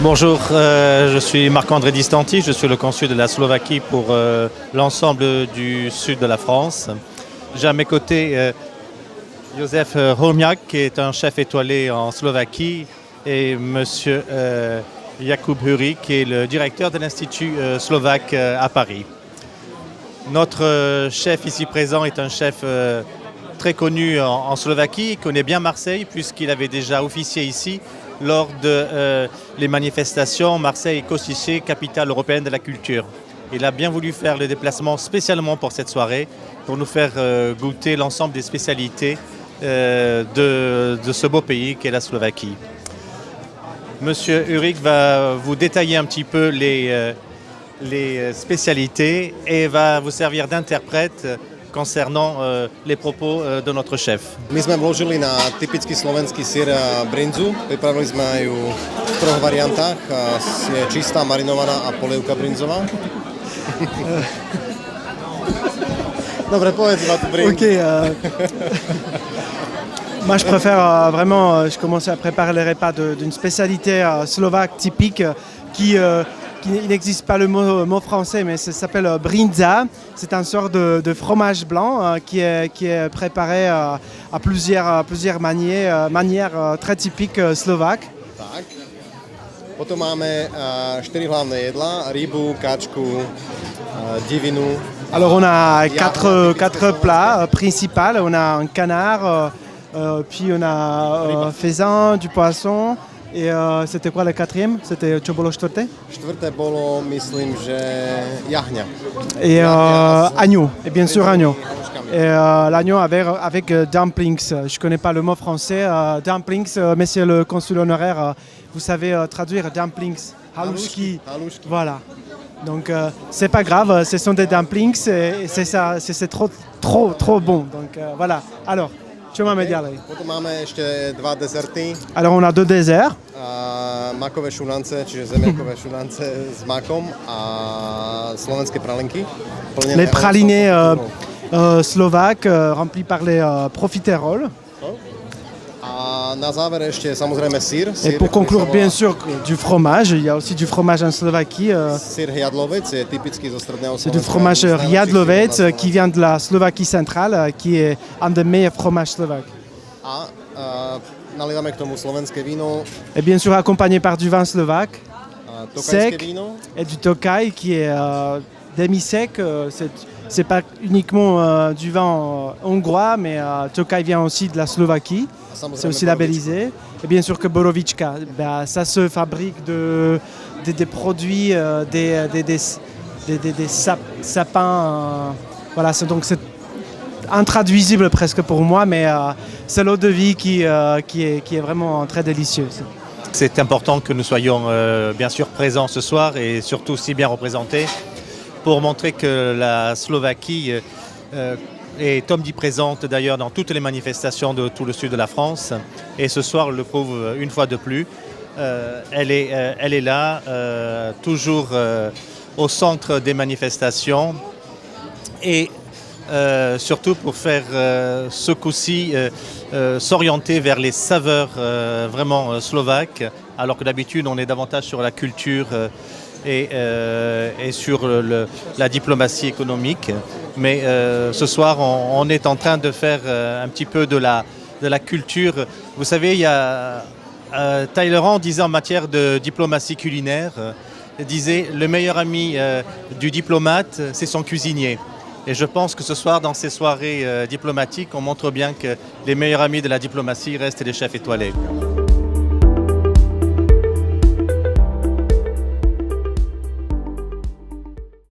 Bonjour, je suis Marc-André Distanti, je suis le consul de la Slovaquie pour l'ensemble du sud de la France. J'ai à mes côtés Josef Hormiak, qui est un chef étoilé en Slovaquie, et monsieur Jakub Huri, qui est le directeur de l'Institut slovaque à Paris. Notre chef ici présent est un chef très connu en Slovaquie, il connaît bien Marseille puisqu'il avait déjà officié ici lors de les manifestations Marseille-Košice, capitale européenne de la culture. Il a bien voulu faire le déplacement spécialement pour cette soirée, pour nous faire goûter l'ensemble des spécialités de ce beau pays qu'est la Slovaquie. Monsieur Hurik va vous détailler un petit peu les spécialités et va vous servir d'interprète concernant les propos de notre chef. My sme vložili na typický slovenský syr brinzu. Pripravili sme ju v troch variantách. Je čistá, marinovaná a polievka brinzová. Dobre, povedz ma tu brinzu. Ok. Moi, je préfère vraiment, je commence à préparer les repas d'une spécialité slovaque typique qui n'existe pas le mot français, mais ça s'appelle brinza. C'est une sorte de fromage blanc qui est préparé à plusieurs manières très typiques slovaques. Tak. Potom máme 4 hlavné jedlá, rybu, kačku, divinu. Alors on a quatre plats principaux. On a un canard, puis on a faisan, du poisson. Et c'était quoi le quatrième? C'était čo bolo štvrté? Štvrté bolo, myslím, že jahňa. Et agneau, et bien sûr agneau. Et l'agneau avec dumplings. Je connais pas le mot français. Dumplings, monsieur le consul honoraire, vous savez traduire dumplings. Halušky. Voilà. Donc c'est pas grave, ce sont des dumplings et c'est ça, c'est trop bon. Donc voilà. Alors. Potom máme ešte 2 dezerty. Alors on a 2 desserts. Makové šunance, čiže zemiakové šunance s makom a slovenské pralinky. Les pralinés slovaques remplis par les profiteroles. A na záver ešte samozrejme syr. Et pour conclure, bien sûr, du fromage. Il y a aussi du fromage en Slovaquie. Syr Hriadlovec je typický zo stredného Slovenska. C'est du fromage Hriadlovec qui vient de la Slovaquie centrale, qui est un des meilleurs fromages slovaques. A nalievame k tomu slovenské víno. Et bien sûr accompagné par du vin slovaque, sec, víno. et du Tokaj qui est demi-sec. C'est pas uniquement du vin hongrois, mais Tokaj vient aussi de la Slovaquie. C'est aussi labellisé. Et bien sûr que Borovička, ça se fabrique des produits, des sapins. Voilà, donc c'est intraduisible presque pour moi, mais c'est l'eau de vie qui est vraiment très délicieuse. C'est important que nous soyons bien sûr présents ce soir et surtout si bien représentés pour montrer que la Slovaquie est omniprésente d'ailleurs dans toutes les manifestations de tout le sud de la France. Et ce soir le prouve une fois de plus. Elle est là, toujours au centre des manifestations et surtout pour faire ce coup-ci s'orienter vers les saveurs vraiment slovaques, alors que d'habitude on est davantage sur la culture et sur la diplomatie économique. Mais ce soir, on est en train de faire un petit peu de la culture. Vous savez, il y a Talleyrand disait en matière de diplomatie culinaire, disait le meilleur ami du diplomate, c'est son cuisinier. Et je pense que ce soir, dans ces soirées diplomatiques, on montre bien que les meilleurs amis de la diplomatie restent les chefs étoilés.